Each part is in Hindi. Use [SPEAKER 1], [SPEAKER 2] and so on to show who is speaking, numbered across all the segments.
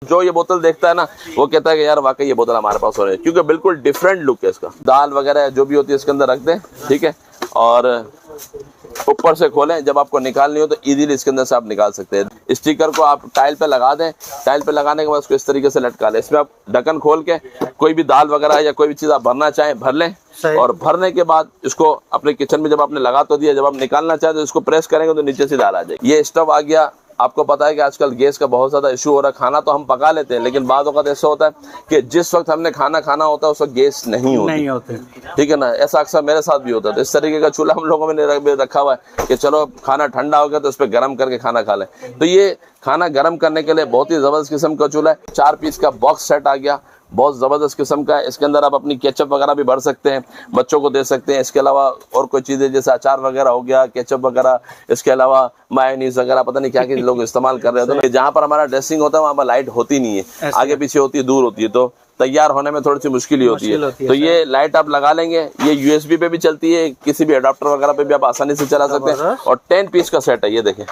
[SPEAKER 1] जो ये बोतल देखता है ना वो कहता है कि यार वाकई ये बोतल हमारे पास होनी है, क्योंकि बिल्कुल डिफरेंट लुक है इसका। दाल वगैरह जो भी होती है इसके अंदर रख दें, ठीक है, और ऊपर से खोलें, जब आपको निकालनी हो तो इजीली इसके अंदर से आप निकाल सकते हैं। स्टिकर को आप टाइल पे लगा दें, टाइल पे लगाने के बाद उसको इस तरीके से लटका लें। इसमें आप ढक्कन खोल के कोई भी दाल वगैरह या कोई भी चीज़ आप भरना चाहें भर लें, और भरने के बाद इसको अपने किचन में जब आपने लगा तो दिया, जब आप निकालना चाहें तो इसको प्रेस करेंगे तो नीचे से दाल आ जाएगी। ये स्टव आ गया। आपको पता है कि आजकल गैस का बहुत ज़्यादा इशू हो रहा है। खाना तो हम पका लेते हैं, लेकिन बाद वक्त ऐसा होता है कि जिस वक्त हमने खाना खाना होता है उस वक्त गैस नहीं होती, ठीक है ना। ऐसा अक्सर मेरे साथ भी होता है। तो इस तरीके का चूल्हा हम लोगों ने रखा हुआ है कि चलो खाना ठंडा हो गया तो उस पर गर्म करके खाना खा लें। तो ये खाना गर्म करने के लिए बहुत ही ज़बरदस्त किस्म का चूल्हा है। 4 पीस का बॉक्स सेट आ गया, बहुत ज़बरदस्त किस्म का है। इसके अंदर आप अपनी केचप वगैरह भी भर सकते हैं, बच्चों को दे सकते हैं। इसके अलावा और कोई चीज़ें जैसे अचार वगैरह हो गया, केचप वगैरह, इसके अलावा मायोनीज वगैरह, पता नहीं क्या क्या लोग इस्तेमाल कर रहे होते हैं। जहाँ पर हमारा ड्रेसिंग होता है वहाँ पर लाइट होती नहीं है, आगे पीछे होती है, दूर होती है, तो तैयार होने में थोड़ी सी मुश्किल ही होती है। तो ये लाइट आप लगा लेंगे, ये USB पे भी चलती है, किसी भी अडाप्टर वगैरह पे भी आप आसानी से चला सकते हैं। और 10 पीस का सेट है। ये देखें,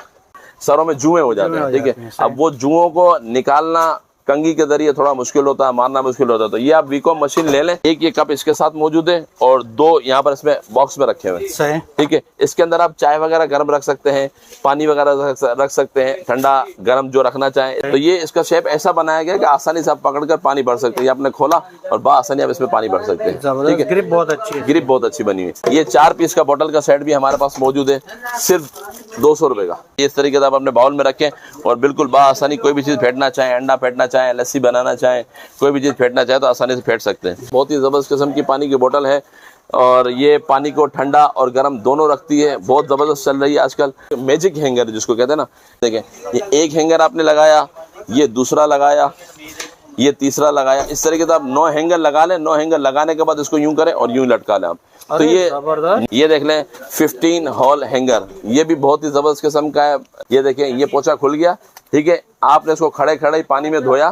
[SPEAKER 1] सरों में जुएं हो जाते हैं, ठीक है। अब वो जुओं को निकालना कंघी के जरिए थोड़ा मुश्किल होता है, मारना मुश्किल होता है। तो ये आप वीकॉम मशीन ले लें। एक ये कप इसके साथ मौजूद है और 2 यहाँ पर इसमें बॉक्स में रखे हुए हैं, ठीक है। इसके अंदर आप चाय वगैरह गर्म रख सकते हैं, पानी वगैरह रख सकते हैं, ठंडा गर्म जो रखना चाहें। तो ये इसका शेप ऐसा बनाया गया कि आसानी से आप पकड़कर पानी भर सकते हैं। आपने खोला और बआसानी आप इसमें पानी भर सकते हैं, ठीक है। ग्रिप बहुत अच्छी बनी हुई है। ये 4 पीस का बोतल का सेट भी हमारे पास मौजूद है, सिर्फ 200 रुपए का। इस तरीके से आप अपने बाउल में रखें और बिल्कुल बआसानी कोई भी चीज़ फेंटना चाहें, अंडा फेंटना चाहें, लस्सी बनाना चाहें, कोई भी चीज़ फेंटना चाहे तो आसानी से फेंट सकते हैं। बहुत ही ज़बरदस्त किस्म की पानी की बोतल है और ये पानी को ठंडा और गर्म दोनों रखती है। बहुत ज़बरदस्त चल रही है आजकल। मैजिक हैंगर जिसको कहते हैं ना, देखें ये एक हैंगर आपने लगाया, ये दूसरा लगाया, ये तीसरा लगाया। इस तरीके से आप 9 हैंगर लगा लें। 9 हैंगर लगाने के बाद इसको यूं करें और यूं लटका लें आप। तो ये देख लें 15 हॉल हैंगर, ये भी बहुत ही जबरदस्त किस्म का है। ये देखें, ये पोछा खुल गया, ठीक है। आपने इसको खड़े खड़े पानी में धोया,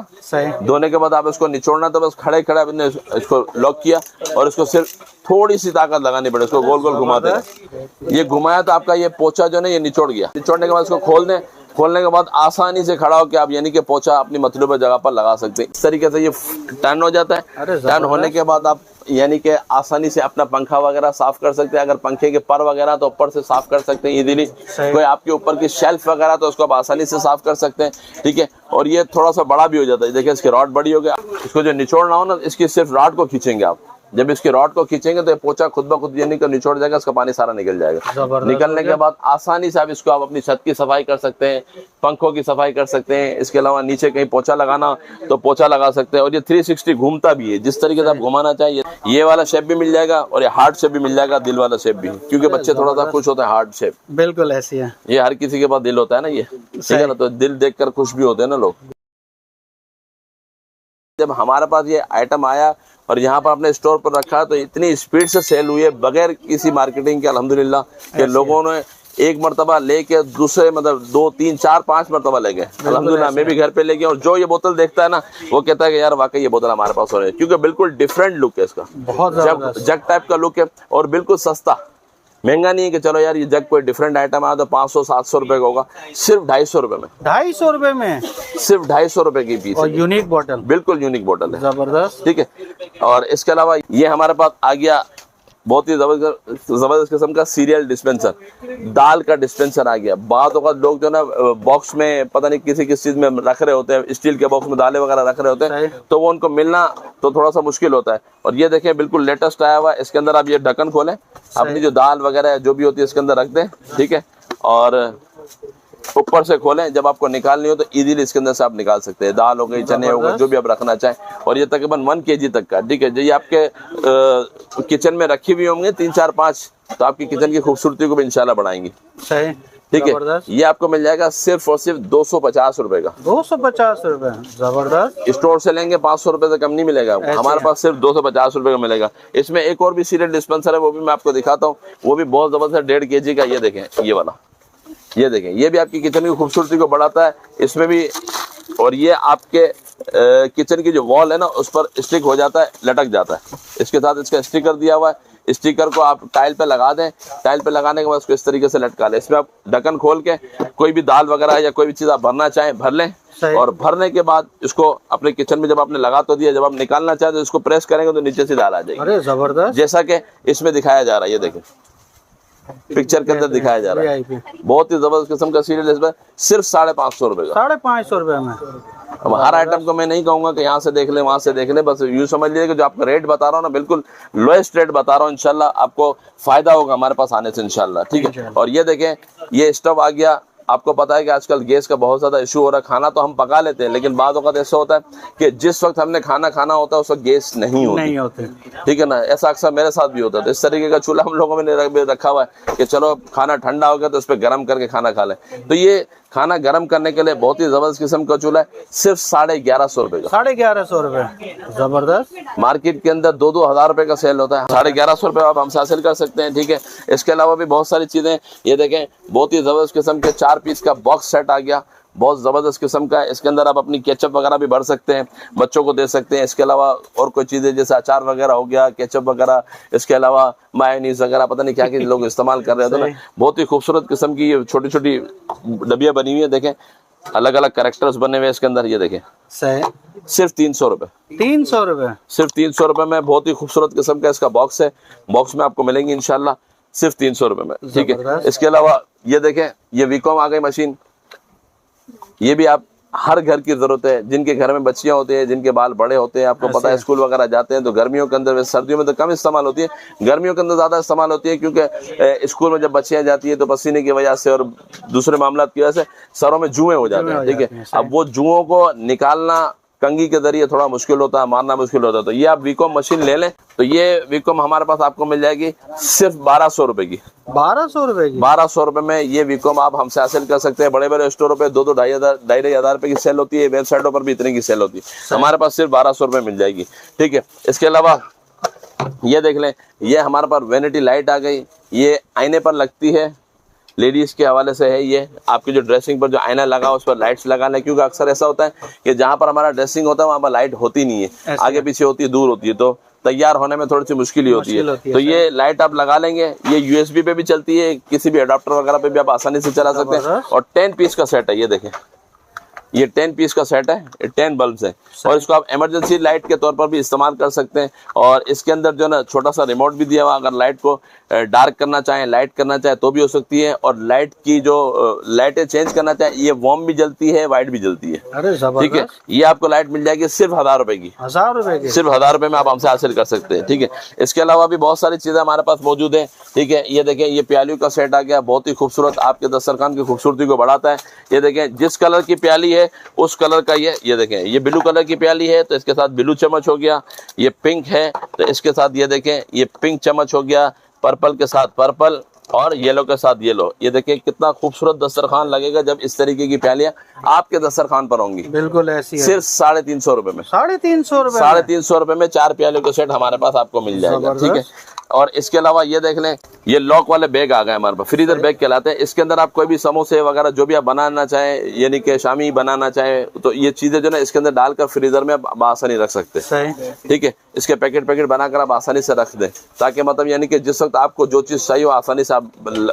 [SPEAKER 1] धोने के बाद आप इसको निचोड़ना, तो बस खड़े खड़े आपने इसको लॉक किया और इसको सिर्फ थोड़ी सी ताकत लगानी पड़े, इसको गोल गोल घुमाते हैं। ये घुमाया तो आपका ये पोछा जो है ये निचोड़ गया। निचोड़ने के बाद इसको खोल दें। खोलने के बाद आसानी से खड़ा होकर आप यानी कि पोछा अपनी मतलूबा जगह पर लगा सकते हैं। इस तरीके से ये टर्न हो जाता है। टर्न होने के बाद आप यानी कि आसानी से अपना पंखा वगैरह साफ कर सकते हैं। अगर पंखे के पर वगैरह तो ऊपर से साफ कर सकते हैं इजीली। कोई आपके ऊपर की शेल्फ वगैरह तो उसको आप आसानी से साफ कर सकते हैं, ठीक है। और ये थोड़ा सा बड़ा भी हो जाता है। देखिए इसकी रॉड बड़ी हो गया। इसको जो निचोड़ना हो ना, इसकी सिर्फ रॉड को खींचेंगे आप। जब इसके रॉड को खींचेंगे तो ये पोछा खुद ब खुद यानी कि निचोड़ जाएगा, इसका पानी सारा निकल जाएगा। निकलने के बाद आसानी से आप इसको आप अपनी छत की सफाई कर सकते हैं, पंखों की सफाई कर सकते हैं। इसके अलावा नीचे कहीं पोछा लगाना तो पोछा लगा सकते हैं। और ये 360 घूमता भी है, जिस तरीके से आप घुमाना चाहिए। ये वाला शेप भी मिल जाएगा और ये हार्ट शेप भी मिल जाएगा, दिल वाला शेप भी, क्योंकि बच्चे थोड़ा सा खुश होते हैं हार्ट शेप।
[SPEAKER 2] बिल्कुल ऐसी है।
[SPEAKER 1] ये हर किसी के पास दिल होता है ना, ये ठीक है ना, तो दिल देख कर खुश भी होते हैं ना लोग। जब हमारे पास ये आइटम आया और यहाँ पर अपने स्टोर पर रखा तो इतनी स्पीड से सेल हुई है बगैर किसी मार्केटिंग के, अल्हम्दुलिल्लाह, कि लोगों ने एक मरतबा लेके दूसरे मतलब 2 3 4 5 मरतबा ले गए। अल्हम्दुलिल्लाह मैं भी घर पे ले गया। और जो ये बोतल देखता है ना वो कहता है कि यार वाकई ये बोतल हमारे पास होनी है, क्योंकि बिल्कुल डिफरेंट लुक है इसका,
[SPEAKER 2] बहुत
[SPEAKER 1] जग टाइप का लुक है और बिल्कुल सस्ता, महंगा नहीं है कि चलो यार ये जग कोई डिफरेंट आइटम आया तो 500-700 रुपए का होगा। सिर्फ 250 रुपए में,
[SPEAKER 2] 250 रुपए में
[SPEAKER 1] सिर्फ 250 रुपए की पीस।
[SPEAKER 2] और यूनिक बोतल,
[SPEAKER 1] बिल्कुल यूनिक बोतल है,
[SPEAKER 2] जबरदस्त,
[SPEAKER 1] ठीक है। और इसके अलावा ये हमारे पास आ गया बहुत ही जबरदस्त किस्म का सीरियल डिस्पेंसर, दाल का डिस्पेंसर आ गया। बात होगा लोग जो ना बॉक्स में पता नहीं किसी चीज में रख रहे होते हैं, स्टील के बॉक्स में दालें वगैरह रख रहे होते हैं, तो वो उनको मिलना तो थोड़ा सा मुश्किल होता है। और ये देखें बिल्कुल लेटेस्ट आया हुआ है। इसके अंदर आप ये ढक्कन खोलें, अपनी जो दाल वगैरह जो भी होती है इसके अंदर रख दें, ठीक है। और ऊपर से खोलें, जब आपको निकालनी हो तो इजीली इसके अंदर से आप निकाल सकते हैं। दाल हो गई, चने हो गए, जो भी आप रखना चाहें। और ये तकरीबन 1 kg तक का, ठीक है। जो ये आपके किचन में रखी हुई होंगे 3 4 5, तो आपकी किचन की खूबसूरती को भी इंशाल्लाह बढ़ाएंगी, ठीक है। ये आपको मिल जाएगा सिर्फ और सिर्फ 250 रुपए का।
[SPEAKER 2] 250 रुपए, जबरदस्त।
[SPEAKER 1] स्टोर से लेंगे 500 रुपए से कम नहीं मिलेगा, हमारे पास सिर्फ 250 रुपए का मिलेगा। इसमें एक और भी सीरियल डिस्पेंसर है, वो भी मैं आपको दिखाता हूँ। वो भी बहुत जबरदस्त 1.5 kg का। ये देखें ये वाला, ये देखें, ये भी आपकी किचन की खूबसूरती को बढ़ाता है इसमें भी। और ये आपके किचन की जो वॉल है ना उस पर स्टिक हो जाता है, लटक जाता है। इसके साथ इसका स्टिकर दिया हुआ है। स्टिकर को आप टाइल पे लगा दें, टाइल पे लगाने के बाद उसको इस तरीके से लटका लें। इसमें आप ढक्कन खोल के कोई भी दाल वगैरह या कोई भी चीज आप भरना चाहें भर लें, और भरने के बाद इसको अपने किचन में जब आपने लगा तो दिया, जब आप निकालना चाहें तो इसको प्रेस करेंगे तो नीचे से दाल आ जाएगी।
[SPEAKER 2] अरे जबरदस्त,
[SPEAKER 1] जैसा कि इसमें दिखाया जा रहा है, ये देखें पिक्चर के अंदर दिखाया जा रहा है। बहुत ही जबरदस्त किस्म का सीरियल इसमें सिर्फ 550 रुपए का।
[SPEAKER 2] 550 रुपए में।
[SPEAKER 1] अब हर आइटम को मैं नहीं कहूंगा कि यहाँ से देख ले वहां से देख ले, बस यूँ समझ लीजिए कि जो आपका रेट बता रहा हूँ ना, बिल्कुल लोएस्ट रेट बता रहा हूँ। इंशाल्लाह आपको फायदा होगा हमारे पास आने से इंशाल्लाह, ठीक है। और ये देखें, ये स्टोव आ गया। आपको पता है कि आजकल गैस का बहुत ज्यादा इशू हो रहा है। खाना तो हम पका लेते हैं, लेकिन बाद वक्त ऐसा होता है कि जिस वक्त हमने खाना खाना होता है उस वक्त गैस नहीं होते, ठीक है ना। ऐसा अक्सर मेरे साथ भी होता है। तो इस तरीके का चूल्हा हम लोगों ने रखा हुआ है कि चलो खाना ठंडा हो गया तो उस पर गर्म करके खाना खा लें। तो ये खाना गर्म करने के लिए बहुत ही जबरदस्त किस्म का चूल्हा है, सिर्फ 1150 रुपए का।
[SPEAKER 2] 1150 रुपए, जबरदस्त।
[SPEAKER 1] मार्केट के अंदर 2-2 हजार रुपए का सेल होता है, 1150 रुपए आप हमसे हासिल कर सकते हैं, ठीक है। इसके अलावा भी बहुत सारी चीजें, ये देखें बहुत ही जबरदस्त किस्म के 4 पीस का बॉक्स सेट आ गया, बहुत जबरदस्त किस्म का है। इसके अंदर आप अपनी केचप वगैरह भी भर सकते हैं, बच्चों को दे सकते हैं। इसके अलावा और कोई चीजें जैसे अचार वगैरह हो गया, केचप वगैरह, इसके अलावा मायोनीज वगैरह, पता नहीं क्या क्या लोग इस्तेमाल कर रहे हैं। तो बहुत ही खूबसूरत किस्म की ये छोटी छोटी डबियां बनी हुई है, देखें अलग अलग कैरेक्टर्स बने हुए इसके अंदर। ये देखें सिर्फ 300 रुपए,
[SPEAKER 2] 300 रुपए,
[SPEAKER 1] सिर्फ 300 रुपए में बहुत ही खूबसूरत किस्म का इसका बॉक्स है। बॉक्स में आपको मिलेंगे इंशाल्लाह सिर्फ 300 रुपए में, ठीक है। इसके अलावा ये देखें, ये वीकॉम आ गई मशीन। ये भी आप हर घर की जरूरत है, जिनके घर में बच्चियां होती हैं, जिनके बाल बड़े होते हैं, आपको पता है स्कूल वगैरह जाते हैं तो गर्मियों के अंदर, सर्दियों में तो कम इस्तेमाल होती है, गर्मियों के अंदर ज्यादा इस्तेमाल होती है, क्योंकि स्कूल में जब बच्चियां जाती है तो पसीने की वजह से और दूसरे मामला की वजह से सरों में जुएं हो जाते हैं, ठीक है। अब वो जुओं को निकालना कंघी के जरिए थोड़ा मुश्किल होता है, मारना मुश्किल होता है। तो ये आप वीकॉम मशीन ले लें, तो ये वीकॉम हमारे पास आपको मिल जाएगी सिर्फ 1200 रुपए की।
[SPEAKER 2] 1200 रुपए की,
[SPEAKER 1] 1200 रुपए में ये वीकॉम आप हमसे हासिल कर सकते हैं। बड़े बड़े स्टोरों पे 2-2 ढाई हजार रुपए की सेल होती है, वेबसाइटों पर भी इतने की सेल होती है, हमारे पास सिर्फ 1200 रुपए मिल जाएगी, ठीक है। इसके अलावा ये देख लें, ये हमारे पास वैनिटी लाइट आ गई, ये आईने पर लगती है, लेडीज के हवाले से है। ये आपकी जो ड्रेसिंग पर जो आईना लगा उस पर लाइट्स लगाना है, क्योंकि अक्सर ऐसा होता है कि जहां पर हमारा ड्रेसिंग होता है वहां पर लाइट होती नहीं है, आगे पीछे होती है, दूर होती है, तो तैयार होने में थोड़ी सी मुश्किल ही होती है। तो ये लाइट आप लगा लेंगे, ये यूएसबी पे भी चलती है, किसी भी अडाप्टर वगैरह पे भी आप आसानी से चला सकते हैं। और 10 पीस का सेट है, ये देखें ये 10 पीस का सेट है, 10 बल्ब है, और इसको आप इमरजेंसी लाइट के तौर पर भी इस्तेमाल कर सकते हैं। और इसके अंदर जो ना छोटा सा रिमोट भी दिया हुआ, अगर लाइट को डार्क करना चाहें, लाइट करना चाहे तो भी हो सकती है। और लाइट की जो लाइटें चेंज करना चाहे, ये वार्म भी जलती है, वाइट भी जलती है, ठीक है। ये आपको लाइट मिल जाएगी सिर्फ 1000 रुपए की,
[SPEAKER 2] 1000 रुपए की,
[SPEAKER 1] सिर्फ 1000 रुपए में आप हमसे हासिल कर सकते हैं, ठीक है। इसके अलावा भी बहुत सारी चीजें हमारे पास मौजूद है, ठीक है। ये देखें, ये प्यालियों का सेट आ गया, बहुत ही खूबसूरत, आपके दस्तरखान की खूबसूरती को बढ़ाता है। ये देखें, जिस कलर की प्याली है उस कलर का ये देखें, ये ब्लू कलर की प्याली है तो इसके साथ ब्लू चम्मच हो गया, ये पिंक है तो इसके साथ ये देखें ये पिंक चम्मच हो गया, पर्पल के साथ पर्पल और येलो के साथ येलो। ये देखें कितना खूबसूरत दस्तरखान लगेगा जब इस तरीके की प्यालियां आपके दस्तरखान पर होंगी।
[SPEAKER 2] बिल्कुल ऐसी है,
[SPEAKER 1] सिर्फ 350 रुपए में,
[SPEAKER 2] 350 रुपए,
[SPEAKER 1] 350 रुपए में 4 प्यालियों के सेट हमारे पास आपको मिल जाएगा, ठीक है। और इसके अलावा ये देख लें, ये लॉक वाले बैग आ गए हमारे पास, फ्रीजर बैग कहलाते हैं। इसके अंदर आप कोई भी समोसे वगैरह जो भी आप बनाना चाहें, यानी कि शामी बनाना चाहें, तो ये चीजें जो ना इसके अंदर डालकर फ्रीजर में आप आसानी रख सकते हैं, ठीक है। इसके पैकेट बनाकर आप आसानी से रख दें, ताकि मतलब यानी कि जिस वक्त आपको जो चीज चाहिए वो आसानी से आप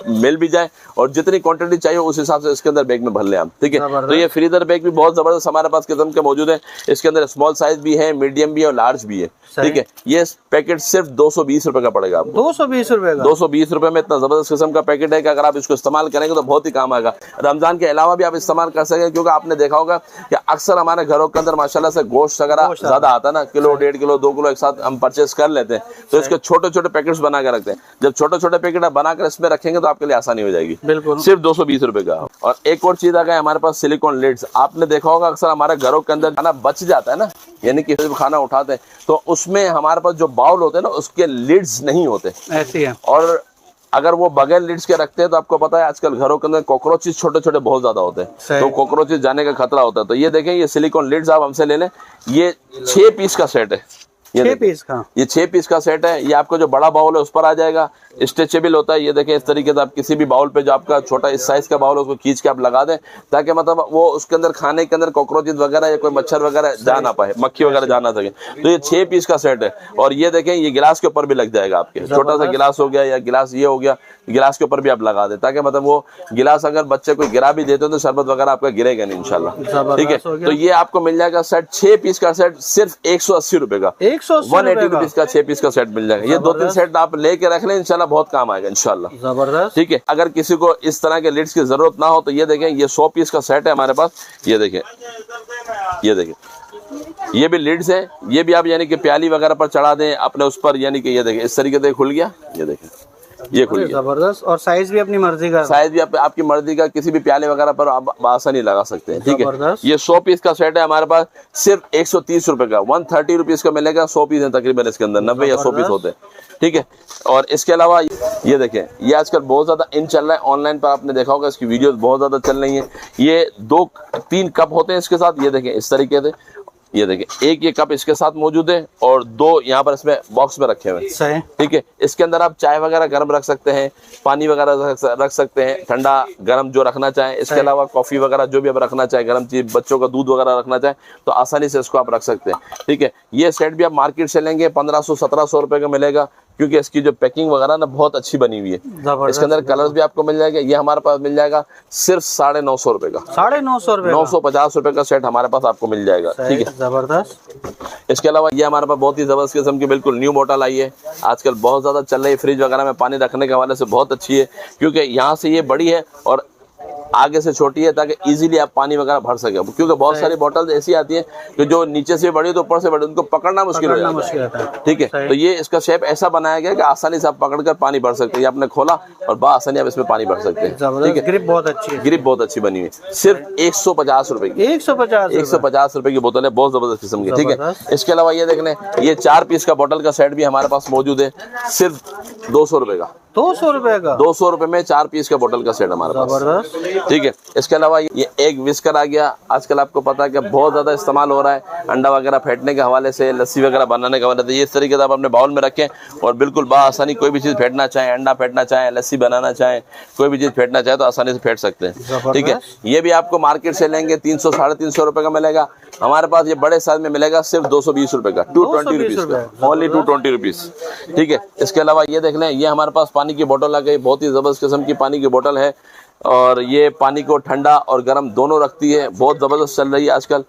[SPEAKER 1] मिल भी जाए, और जितनी क्वांटिटी चाहिए उस हिसाब से इसके अंदर बैग में भर लें आप, ठीक है। तो ये फ्रीजर बैग भी बहुत जबरदस्त हमारे पास किस्म के मौजूद है। इसके अंदर स्मॉल साइज भी है, मीडियम भी है और लार्ज भी है, ठीक है। ये पैकेट सिर्फ 220 रुपए का पड़ेगा आपको,
[SPEAKER 2] 220 रुपए का,
[SPEAKER 1] 220 रुपए में इतना जबरदस्त किस्म का पैकेट है कि अगर आप इसको इस्तेमाल करेंगे तो बहुत ही काम आएगा। रमजान के अलावा भी आप इस्तेमाल कर सकते हैं, क्योंकि आपने देखा होगा कि अक्सर हमारे घरों के अंदर माशाल्लाह से गोश्त वगैरह ज्यादा आता है ना, किलो 1.5 किलो 2 किलो एक साथ हम परचेस कर लेते हैं, तो इसके छोटे छोटे पैकेट्स बना के रखते हैं। जब छोटे छोटे पैकेट आप बनाकर इसमें रखेंगे तो आपके लिए आसानी हो जाएगी, बिल्कुल सिर्फ 220 रुपए का। और एक और चीज आ गया हमारे पास, सिलिकॉन लिड्स। आपने देखा होगा अक्सर हमारे घरों के अंदर खाना बच जाता है ना, यानी कि खाना उठाते हैं तो उसमें हमारे पास जो बाउल होते हैं ना उसके लिड्स नहीं होते, ऐसी है। और अगर वो बगैर लिड्स के रखते हैं तो आपको पता है आजकल घरों के अंदर कॉकरोचेस छोटे छोटे बहुत ज्यादा होते हैं, तो कॉकरोचेस जाने का खतरा होता है। तो ये देखें, ये सिलिकॉन लिड्स आप हमसे ले लें, ये 6 पीस का सेट है, ये 6 पीस का, ये 6 पीस का सेट है। ये आपको जो बड़ा बाउल है उस पर आ जाएगा, स्ट्रेचेबल होता है। ये देखें इस तरीके से आप किसी भी बाउल पे जो आपका छोटा इस साइज का बाउल है उसको खींच के आप लगा दें, ताकि मतलब वो उसके अंदर खाने के अंदर कॉकरोचेस वगैरह या कोई मच्छर वगैरह जा ना पाए, मक्खी वगैरह जा ना सके। तो ये 6 पीस का सेट है। और ये देखें ये गिलास के ऊपर भी लग जाएगा आपके, छोटा सा गिलास हो गया या गिलास ये हो गया, गिलास के ऊपर भी आप लगा दें, ताकि मतलब वो गिलास अगर बच्चे को गिरा भी देते हो तो शरबत वगैरह आपका गिरेगा नहीं इंशाल्लाह। ठीक है, तो ये आपको मिल जाएगा सेट 6 पीस का सेट सिर्फ 180 रुपए का, 180 रुपीज का 6 पीस का सेट मिल जाएगा। ये 2-3 सेट आप लेके रख लें, इंशाल्लाह बहुत काम आएगा इंशाल्लाह।
[SPEAKER 2] जबरदस्त।
[SPEAKER 1] ठीक है, अगर किसी को इस तरह के लिड्स की जरूरत ना हो तो ये देखें ये 100 पीस का सेट है हमारे पास। ये देखें, ये देखें ये भी लिड्स है, ये भी आप यानी कि प्याली वगैरह पर चढ़ा दें अपने उस पर, यानी कि ये देखें इस तरीके से खुल गया, ये देखें ये खुल गया।
[SPEAKER 2] जबरदस्त। और साइज भी अपनी मर्जी का,
[SPEAKER 1] साइज भी आपकी मर्जी का, किसी भी प्याले वगैरह पर आप आसानी लगा सकते हैं। ठीक है, ये 100 पीस का सेट है हमारे पास सिर्फ 130 रुपए का, 130 रुपीज का मिलेगा। 100 पीस है तकरीबन इसके अंदर, 90 या 100 पीस होते हैं। ठीक है, और इसके अलावा ये देखें ये आजकल बहुत ज्यादा इन चल रहा है, ऑनलाइन पर आपने देखा होगा, इसकी वीडियोस बहुत ज्यादा चल रही हैं। ये 2-3 कप होते हैं इसके साथ, ये देखें इस तरीके से, ये देखें एक ये कप इसके साथ मौजूद है और 2 यहाँ पर इसमें बॉक्स में रखे हुए हैं। ठीक है, इसके अंदर आप चाय वगैरह गर्म रख सकते हैं, पानी वगैरह रख सकते हैं, ठंडा गर्म जो रखना चाहें। इसके अलावा कॉफी वगैरह जो भी आप रखना चाहें, गर्म चीज, बच्चों का दूध वगैरह रखना चाहें तो आसानी से इसको आप रख सकते हैं। ठीक है, ये सेट भी आप मार्केट से लेंगे 1500-1700 रुपए का मिलेगा, क्योंकि इसकी जो पैकिंग वगैरह ना बहुत अच्छी बनी हुई है। इसके अंदर कलर्स भी आपको मिल जाएगा। ये हमारे पास मिल जाएगा सिर्फ 950 रुपए का,
[SPEAKER 2] 950 रुपए,
[SPEAKER 1] 950 रुपए का सेट हमारे पास आपको मिल जाएगा। ठीक है,
[SPEAKER 2] जबरदस्त।
[SPEAKER 1] इसके अलावा ये हमारे पास बहुत ही जबरदस्त किस्म की बिल्कुल न्यू बोतल आई है, आजकल बहुत ज्यादा चल रही है, फ्रिज वगैरह में पानी रखने के हवाले से बहुत अच्छी है, क्योंकि यहाँ से ये बड़ी है और आगे से छोटी है, ताकि इजीली आप पानी वगैरह भर सके। क्योंकि बहुत सारी बोतल ऐसी आती है कि जो नीचे से बड़ी तो ऊपर से बड़ी, उनको पकड़ना मुश्किल हो जाता है। ठीक है, तो ये इसका शेप ऐसा बनाया गया कि आसानी से आप पकड़कर पानी भर सकते हैं। आपने खोला और आसानी आप इसमें पानी भर सकते हैं। ठीक है,
[SPEAKER 2] ग्रिप बहुत अच्छी है,
[SPEAKER 1] ग्रिप बहुत अच्छी बनी हुई है। सिर्फ 150 रुपए की,
[SPEAKER 2] 150
[SPEAKER 1] रुपए की बोतल है, बहुत जबरदस्त किस्म की। ठीक है, इसके अलावा ये देख लें ये 4 पीस का बोतल का सेट भी हमारे पास मौजूद है, सिर्फ 200 रुपए का,
[SPEAKER 2] 200 रुपए का,
[SPEAKER 1] 200 रुपए में 4 पीस का बोतल का सेट हमारे पास। ठीक है, इसके अलावा ये एक विस्कर आ गया। आजकल आपको पता है कि बहुत ज्यादा इस्तेमाल हो रहा है अंडा वगैरह फेंटने के हवाले से, लस्सी वगैरह बनाने के हवाले से। ये इस तरीके से आप अपने बाउल में रखें और बिल्कुल आसानी कोई भी चीज फेंटना चाहे, अंडा फेंटना चाहे, लस्सी बनाना चाहे, कोई भी चीज फेंटना चाहे तो आसानी से फेंट सकते हैं। ठीक है, ये भी आपको मार्केट से लेंगे 300-350 रुपए का मिलेगा। हमारे पास ये बड़े साइज में मिलेगा सिर्फ 220 रुपए का, 220 रुपीज का, ओनली 220 रुपीज। ठीक है, इसके अलावा ये देख लें ये हमारे पास पानी की बोतल आ गई, बहुत ही जबरदस्त किस्म की पानी की बोतल है और ये पानी को ठंडा और गर्म दोनों रखती है, बहुत जबरदस्त चल रही है आजकल।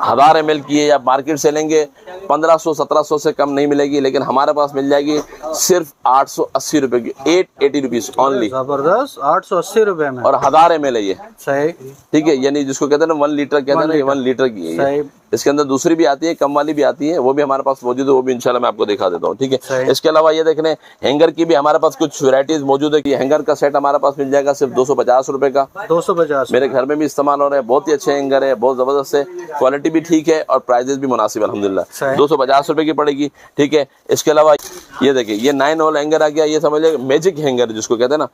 [SPEAKER 1] 1000 ml की है, आप मार्केट से लेंगे 1500-1700 से कम नहीं मिलेगी, लेकिन हमारे पास मिल जाएगी सिर्फ 880 रुपए की, 880 रुपीज ओनली।
[SPEAKER 2] जबरदस्त, 880 रुपए में,
[SPEAKER 1] और 1000 ml है ये।
[SPEAKER 2] सही। ठीक
[SPEAKER 1] है, यानी जिसको कहते हैं ना 1 लीटर कहते हैं ना, 1 लीटर की है। इसके अंदर दूसरी भी आती है, कम वाली भी आती है, वो भी हमारे पास मौजूद है, वो भी इंशाल्लाह मैं आपको दिखा देता हूँ। ठीक है, इसके अलावा ये देख लें हैंगर की भी हमारे पास कुछ वैरायटीज मौजूद है। हैंगर का सेट हमारे पास मिल जाएगा सिर्फ 250 रुपए का,
[SPEAKER 2] 250।
[SPEAKER 1] मेरे घर में भी इस्तेमाल हो रहे हैं, बहुत ही अच्छे हैंगर है, बहुत जबरदस्त है, क्वालिटी भी ठीक है और प्राइजेस भी मुनासिब अल्हम्दुलिल्लाह। 250 रुपए की पड़ेगी। ठीक है, इसके अलावा ये देखिए ये 9 होल हैंगर आ गया, ये समझ लीजिए मैजिक हैंगर जिसको कहते हैं ना,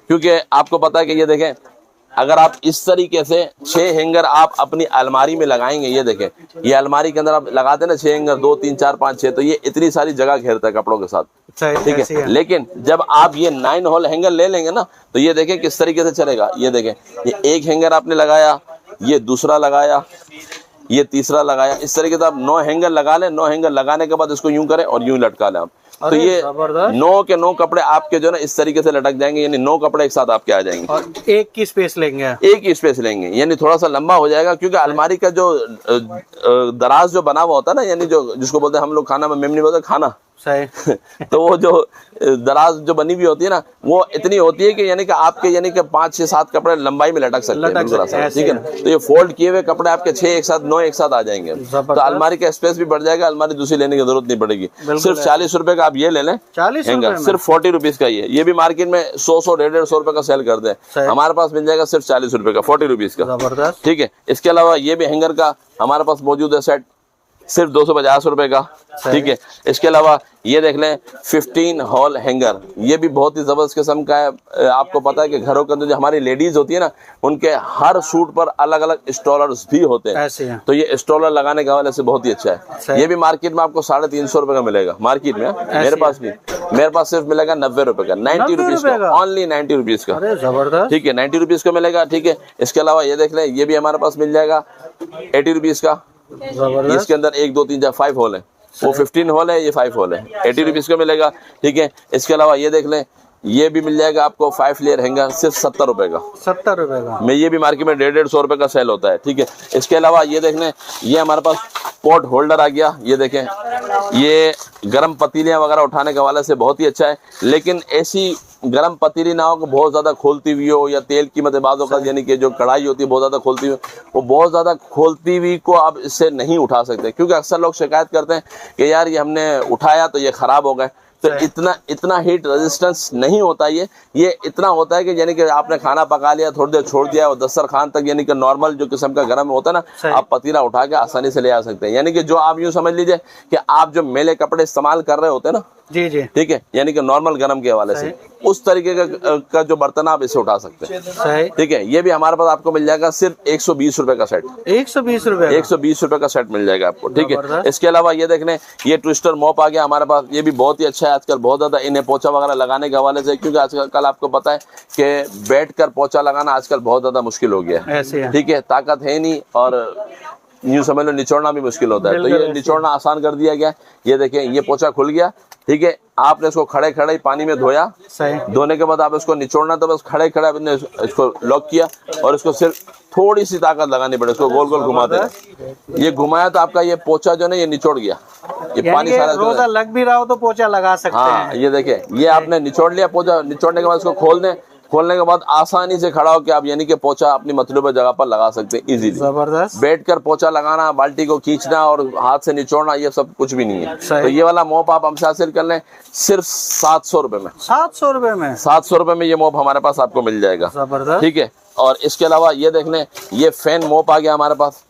[SPEAKER 1] क्योंकि आपको पता है कि ये देखें अगर आप इस तरीके से 6 हैंगर आप अपनी अलमारी में लगाएंगे, ये देखें ये अलमारी के अंदर आप लगाते हैं ना 6 हैंगर, 2 3 4 5 6, तो ये इतनी सारी जगह घेरता है कपड़ों के साथ। ठीक है, लेकिन जब आप ये 9 होल हैंगर ले लेंगे ना तो ये देखें किस तरीके से चलेगा। ये देखें ये एक हैंगर आपने लगाया, ये दूसरा लगाया, ये तीसरा लगाया, इस तरीके से आप 9 हैंगर लगा लें। 9 हैंगर लगाने के बाद इसको यूं करें और यूं लटका लें आप, तो ये 9 के 9 कपड़े आपके जो ना इस तरीके से लटक जाएंगे, यानी 9 कपड़े एक साथ आपके आ जाएंगे।
[SPEAKER 2] और एक की स्पेस लेंगे,
[SPEAKER 1] एक ही स्पेस लेंगे, यानी थोड़ा सा लंबा हो जाएगा, क्योंकि अलमारी का जो दराज जो बना हुआ होता है ना, यानी जो जिसको बोलते हैं हम लोग खाना में मेमनी बोलते हैं खाना,
[SPEAKER 2] सही।
[SPEAKER 1] तो वो जो दराज जो बनी हुई होती है ना, वो इतनी होती है कि यानी कि आपके यानी कि 5 6 7 कपड़े लंबाई में लटक सकते हैं। ठीक है ना, तो ये फोल्ड किए हुए कपड़े आपके 6 एक साथ 9 एक साथ आ जाएंगे, तो अलमारी का स्पेस भी बढ़ जाएगा, अलमारी दूसरी लेने की जरूरत नहीं पड़ेगी। सिर्फ 40 रुपए का आप ये ले लें,
[SPEAKER 2] 40
[SPEAKER 1] सिर्फ 40 रुपीज का ये भी मार्केट में 100-150 रुपए का सेल करते हैं, हमारे पास मिल जाएगा सिर्फ 40 रुपए का, 40 रुपीज का। ठीक है, इसके अलावा ये भी हैंगर का हमारे पास मौजूद है सेट, सिर्फ 250 रुपए का, ठीक है। इसके अलावा ये देख लें 15 हॉल हैंगर, ये भी बहुत ही जबरदस्त किस्म का है। आपको पता है कि घरों के अंदर जो हमारी लेडीज होती है ना, उनके हर सूट पर अलग अलग स्टॉलर्स भी होते हैं,
[SPEAKER 2] ऐसे हैं।
[SPEAKER 1] तो ये स्टॉलर लगाने के हवाले से बहुत ही अच्छा है। ये भी मार्केट में आपको 350 रुपए का मिलेगा मार्केट में, मेरे पास नहीं, मेरे पास सिर्फ मिलेगा 90 रुपए का, 90 रुपीज का, ओनली 90 रुपीज का।
[SPEAKER 2] अरे जबरदस्त,
[SPEAKER 1] ठीक है, 90 रुपीज का मिलेगा, ठीक है। इसके अलावा ये देख लें, ये भी हमारे पास मिल जाएगा 80 रुपीज का।
[SPEAKER 2] जबरदस्त।
[SPEAKER 1] इसके अंदर 1 2 3 4 5 होल है, वो 15 होल है, ये 5 होल है, 80 रुपीज का मिलेगा, ठीक है। इसके अलावा ये देख लें, ये भी मिल जाएगा आपको 5 लेयर हैंगर, सिर्फ 70 रुपए का,
[SPEAKER 2] 70 रुपए का।
[SPEAKER 1] में ये भी मार्केट में 150 रुपए का सेल होता है, ठीक है। इसके अलावा ये देख लें, ये हमारे पास पॉट होल्डर आ गया, ये देखें, ये गर्म पतीलियां वगैरह उठाने के हवाले से बहुत ही अच्छा है, लेकिन ऐसी गर्म पतीली ना हो कि बहुत ज्यादा खोलती हुई हो, या तेल की मतलब बातों का, यानी कि जो कढ़ाई होती है बहुत ज्यादा खोलती हुई, वो बहुत ज्यादा खोलती हुई को आप इससे नहीं उठा सकते, क्योंकि अक्सर लोग शिकायत करते हैं कि यार ये हमने उठाया तो ये खराब हो गए। तो इतना हीट रेजिस्टेंस नहीं होता, ये इतना होता है कि यानी कि आपने खाना पका लिया, थोड़ी देर छोड़ दिया और दस्तरखान तक, यानी कि नॉर्मल जो किस्म का गर्म होता है ना, आप पतीला उठा के आसानी से ले आ सकते हैं। यानी कि जो आप यूं समझ लीजिए कि आप जो मेले कपड़े इस्तेमाल कर रहे होते हैं ना,
[SPEAKER 2] जी जी,
[SPEAKER 1] ठीक है, यानी कि नॉर्मल गरम के हवाले से, उस तरीके का जो बर्तन आप इसे उठा सकते हैं, ठीक है। ये भी हमारे पास आपको मिल जाएगा सिर्फ 120 रुपए का सेट,
[SPEAKER 2] 120 रुपए,
[SPEAKER 1] 120 रुपए का सेट मिल जाएगा आपको, ठीक है। इसके अलावा ये देख लें, ये ट्विस्टर मॉप आ गया हमारे पास, ये भी बहुत ही अच्छा है। आजकल बहुत ज्यादा इन्हें पोछा वगैरह लगाने के हवाले से, क्योंकि आजकल आपको पता है कि बैठ कर पोछा लगाना आजकल बहुत ज्यादा मुश्किल हो गया है, ठीक है, ताकत है नहीं, और यूं समझ लो निचोड़ना भी मुश्किल होता है, तो ये निचोड़ना आसान कर दिया गया। ये देखें, ये पोछा खुल गया, ठीक है। आपने इसको खड़े खड़े पानी में धोया, धोने के बाद आप इसको निचोड़ना, तो बस खड़े खड़े आपने इसको लॉक किया और इसको सिर्फ थोड़ी सी ताकत लगानी पड़े, इसको गोल गोल घुमा देना। ये घुमाया तो आपका ये पोछा जो है ये निचोड़ गया, ये पानी सारा
[SPEAKER 2] रोजा लग भी रहा हो तो पोछा लगा सकते हैं।
[SPEAKER 1] ये देखें, ये आपने निचोड़ लिया पोछा, निचोड़ने के बाद इसको खोल दें, खोलने के बाद आसानी से खड़ा होकर आप यानी कि पोछा अपनी मतलूबा जगह पर लगा सकते हैं इजीली।
[SPEAKER 2] जबरदस्त।
[SPEAKER 1] बैठकर पोछा लगाना, बाल्टी को खींचना और हाथ से निचोड़ना, ये सब कुछ भी नहीं है। तो ये वाला मोप आप हमसे हासिल कर लें सिर्फ 700 रुपए में,
[SPEAKER 2] 700 रुपए में,
[SPEAKER 1] 700 रुपए में ये मोप हमारे पास आपको मिल जाएगा,
[SPEAKER 2] जबरदस्त,
[SPEAKER 1] ठीक है। और इसके अलावा ये देख लें, ये फैन मोप आ गया हमारे पास,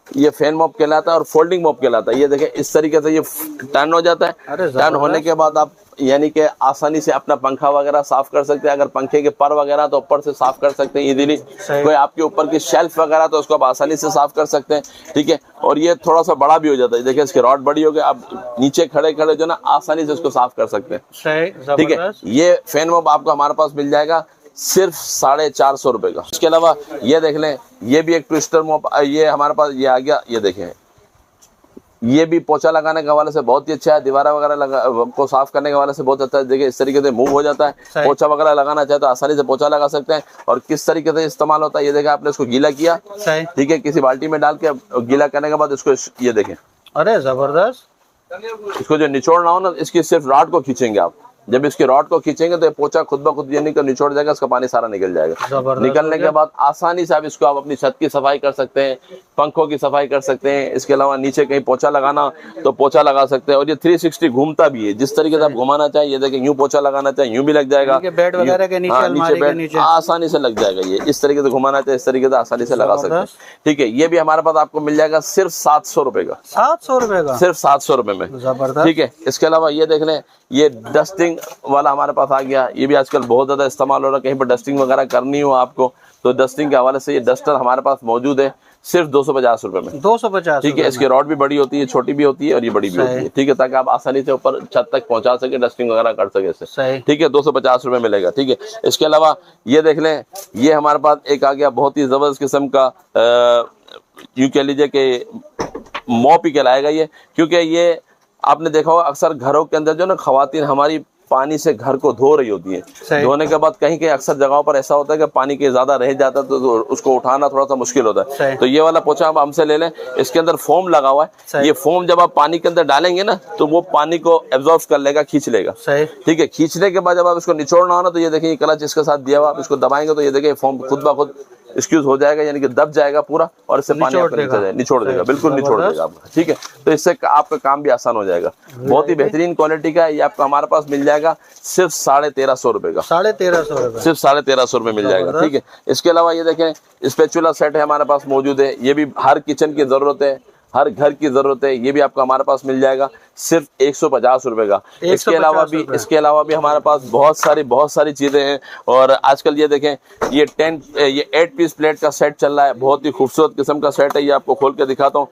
[SPEAKER 1] ये फैन मॉप कहलाता है और फोल्डिंग मॉप कहलाता है। ये देखें, इस तरीके से ये टर्न हो जाता है, टर्न होने के बाद आप यानी कि आसानी से अपना पंखा वगैरह साफ कर सकते हैं। अगर पंखे के पर वगैरह तो ऊपर से साफ कर सकते हैं इजीली, कोई आपके ऊपर की शेल्फ वगैरह तो उसको आप आसानी से साफ कर सकते हैं, ठीक है। और ये थोड़ा सा बड़ा भी हो जाता है, देखिए इसकी रॉड बड़ी हो गई, आप नीचे खड़े खड़े जो ना आसानी से उसको साफ कर सकते हैं, ठीक है। ये फैन मॉप आपको हमारे पास मिल जाएगा सिर्फ 450 रुपए का। इसके अलावा ये देख लें, ये भी एक ट्विस्टर मॉप ये हमारे पास ये आ गया, ये देखें, ये भी पोछा लगाने के हवाले से बहुत ही अच्छा है, दीवारा वगैरह को साफ करने के हवाले से बहुत अच्छा है। देखिए इस तरीके से मूव हो जाता है, पोछा वगैरह लगाना चाहे तो आसानी से पोछा लगा सकते हैं। और किस तरीके से इस्तेमाल होता है ये देखें, आपने इसको गीला किया, ठीक है, किसी बाल्टी में डाल के गीला करने के बाद इसको ये देखें,
[SPEAKER 2] अरे जबरदस्त,
[SPEAKER 1] इसको जो निचोड़ना हो ना, इसकी सिर्फ रॉड को खींचेंगे आप, जब इसकी रॉड को खींचेंगे तो ये पोछा खुद ब खुद यानी कि निचोड़ जाएगा, इसका पानी सारा निकल जाएगा। निकलने के बाद आसानी से आप इसको आप अपनी छत की सफाई कर सकते हैं, पंखों की सफाई कर सकते हैं। इसके अलावा नीचे कहीं पोछा लगाना तो पोछा लगा सकते हैं। और ये 360 घूमता भी है, जिस तरीके से आप घुमाना चाहे, ये देखिए यूं पोछा लगाना चाहे यूं भी लग जाएगा,
[SPEAKER 2] बेड वगैरह के नीचे, अलमारी के नीचे
[SPEAKER 1] आसानी से लग जाएगा। ये इस तरीके से घुमाना चाहे इस तरीके से आसानी से लगा सकते हैं, ठीक है। ये भी हमारे पास आपको मिल जाएगा सिर्फ 700 रुपए का,
[SPEAKER 2] 700 रुपए का,
[SPEAKER 1] सिर्फ 700 रुपए में,
[SPEAKER 2] जबरदस्त,
[SPEAKER 1] ठीक है। इसके अलावा ये देख लें, ये डस्टिंग वाला हमारे पास आ गया, ये भी आजकल बहुत ज्यादा इस्तेमाल हो रहा है। कहीं पर डस्टिंग वगैरह करनी हो आपको तो डस्टिंग के हवाले से ये डस्टर हमारे पास मौजूद है सिर्फ 250 रुपए में,
[SPEAKER 2] 250,
[SPEAKER 1] ठीक है। इसकी रॉड भी बड़ी होती है, छोटी भी होती है और ये बड़ी भी होती है, ठीक है, ताकि आप आसानी से ऊपर छत तक पहुंचा सके, डस्टिंग वगैरह कर सके इससे, ठीक है। 250 रुपए मिलेगा, ठीक है। इसके अलावा ये देख लें, ये हमारे पास एक आ गया बहुत ही जबरदस्त किस्म का, यूं कह लीजिए कि मॉप ही कहलाएगा ये, क्योंकि ये आपने देखा होगा अक्सर घरों के अंदर जो ना खवातीन हमारी पानी से घर को धो रही होती है, धोने के बाद कहीं कहीं अक्सर जगहों पर ऐसा होता है कि पानी के ज्यादा रह जाता है तो उसको उठाना थोड़ा सा मुश्किल होता है। तो ये वाला पोछा आप हमसे ले लें, इसके अंदर फोम लगा हुआ है, ये फोम जब आप पानी के अंदर डालेंगे ना तो वो पानी को एब्जॉर्ब कर लेगा, खींच लेगा, ठीक है। खींचने के बाद जब आप इसको निचोड़ना हो ना तो ये देखिए क्लच इसके साथ दिया हुआ, आप इसको दबाएंगे तो ये देखिए फोम खुद ब खुद एक्सक्यूज हो जाएगा, यानी कि दब जाएगा पूरा और इससे पानी निचोड़ देगा, बिल्कुल निचोड़ देगा आपका, ठीक है। तो इससे आपका काम भी आसान हो जाएगा। बहुत ही बेहतरीन क्वालिटी का है, ये आपको हमारे पास मिल जाएगा सिर्फ 1350 रुपए का,
[SPEAKER 2] 1350 रुपए,
[SPEAKER 1] सिर्फ 1350 रुपए मिल जाएगा, ठीक है। इसके अलावा ये देखें, स्पैचुला सेट है हमारे पास मौजूद है, ये भी हर किचन की जरूरत है, हर घर की जरूरत है, ये भी आपको हमारे पास मिल जाएगा सिर्फ 150 रुपए का। इसके अलावा भी हमारे पास बहुत सारी चीजें हैं। और आजकल ये देखें, ये 8 पीस प्लेट का सेट चल रहा है, बहुत ही खूबसूरत किस्म का सेट है। ये आपको खोल के दिखाता हूँ,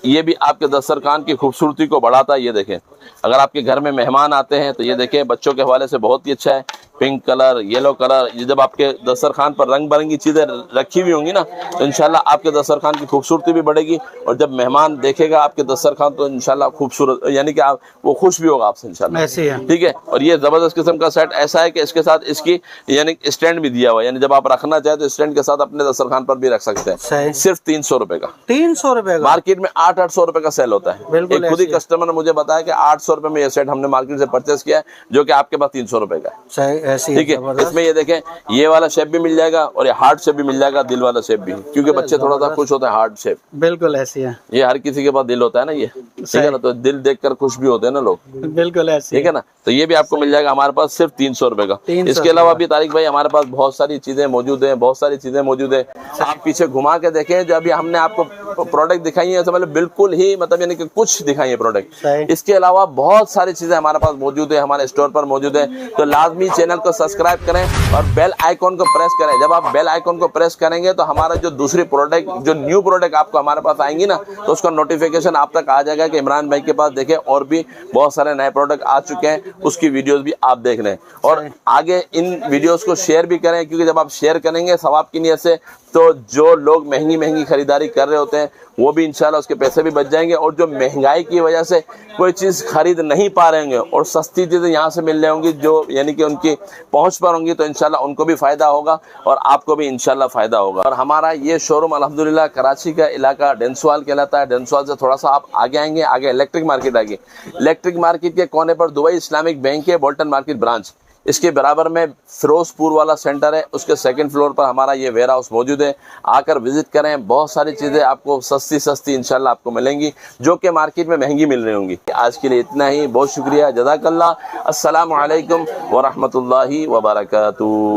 [SPEAKER 1] ये भी आपके दस्तरखान की खूबसूरती को बढ़ाता है। ये देखें, अगर आपके घर में मेहमान आते हैं तो ये देखें, बच्चों के हवाले से बहुत ही अच्छा है। पिंक कलर, येलो कलर, ये जब आपके दस्तरखान पर रंग बिरंगी चीजें रखी हुई होंगी ना, तो इंशाल्लाह आपके दस्तरखान की खूबसूरती भी बढ़ेगी। और जब मेहमान देखेगा आपके दस्तरखान तो इंशाल्लाह खूबसूरत, यानी कि आप वो खुश भी होगा आपसे इंशाल्लाह। ठीक है। और ये जबरदस्त किस्म का सेट ऐसा है कि इसके साथ इसकी यानी स्टैंड भी दिया हुआ है, यानी जब आप रखना चाहे तो स्टैंड के साथ अपने दस्तरखान पर भी रख सकते हैं। सिर्फ 300 रुपए का।
[SPEAKER 2] 300 रुपए का?
[SPEAKER 1] मार्केट में 800-800 रुपए का सेल होता है। एक खुद ही कस्टमर ने मुझे बताया कि 800 रुपए में ये सेट हमने मार्केट से परचेस किया है, जो कि आपके पास 300 रुपए का है। ठीक है। इसमें ये देखें, ये वाला शेप भी मिल जाएगा और ये हार्ट शेप भी मिल जाएगा, दिल वाला शेप भी, क्योंकि बच्चे थोड़ा सा खुश होते हैं हार्ट शेप।
[SPEAKER 2] बिल्कुल ऐसी है।
[SPEAKER 1] ये हर किसी के पास दिल होता है ना, ये ठीक है ना, तो दिल देखकर खुश भी होते हैं ना लोग।
[SPEAKER 2] बिल्कुल ऐसी,
[SPEAKER 1] ठीक है ना। तो ये भी आपको मिल जाएगा हमारे पास सिर्फ 300 रुपए का। इसके अलावा भी तारिक भाई हमारे पास बहुत सारी चीजें मौजूद है, बहुत सारी चीजें मौजूद है। आप पीछे घुमा के देखें, जो अभी हमने आपको प्रोडक्ट दिखाई है, मतलब बिल्कुल ही मतलब यानी कि कुछ दिखाई है प्रोडक्ट। इसके अलावा बहुत सारी चीजें हमारे पास मौजूद है, हमारे स्टोर पर मौजूद है। तो लाजमी चैनल को सब्सक्राइब करें और बेल आइकॉन को प्रेस करें। जब आप बेल आइकॉन को प्रेस करेंगे तो हमारा जो दूसरी प्रोडक्ट, जो न्यू प्रोडक्ट आपको हमारे पास आएंगी ना, तो उसका नोटिफिकेशन आप तक आ जाएगा कि इमरान भाई के पास देखें और भी बहुत सारे नए प्रोडक्ट आ चुके हैं, उसकी वीडियोस भी आप देख लें। और आगे इन वीडियोस को शेयर भी करें, क्योंकि जब आप शेयर करेंगे सवाब की नीयत से, तो जो लोग महंगी खरीदारी कर रहे होते हैं वो भी इंशाल्लाह उसके पैसे भी बच जाएंगे। और जो महंगाई की वजह से कोई चीज़ खरीद नहीं पा रहे होंगे और सस्ती चीज़ें यहाँ से मिल रही होंगी, जो यानी कि उनकी पहुँच पर होंगी, तो इंशाल्लाह उनको भी फ़ायदा होगा और आपको भी इंशाल्लाह फ़ायदा होगा। और हमारा ये शोरूम अल्हम्दुलिल्लाह कराची का इलाका डेंसवाल कहलाता है। डेंसवाल से थोड़ा सा आप आगे आएंगे, आगे इलेक्ट्रिक मार्केट आएगी। इलेक्ट्रिक मार्केट के कोने पर दुबई इस्लामिक बैंक के बोल्टन मार्केट ब्रांच, इसके बराबर में फिरोजपुर वाला सेंटर है, उसके सेकंड फ्लोर पर हमारा ये वेयर हाउस मौजूद है। आकर विजिट करें, बहुत सारी चीज़ें आपको सस्ती इंशाल्लाह आपको मिलेंगी, जो कि मार्केट में महंगी मिल रही होंगी। आज के लिए इतना ही, बहुत शुक्रिया, जज़ाकल्लाह। अस्सलामु अलैकुम व रहमतुल्लाहि व बरकातुहू।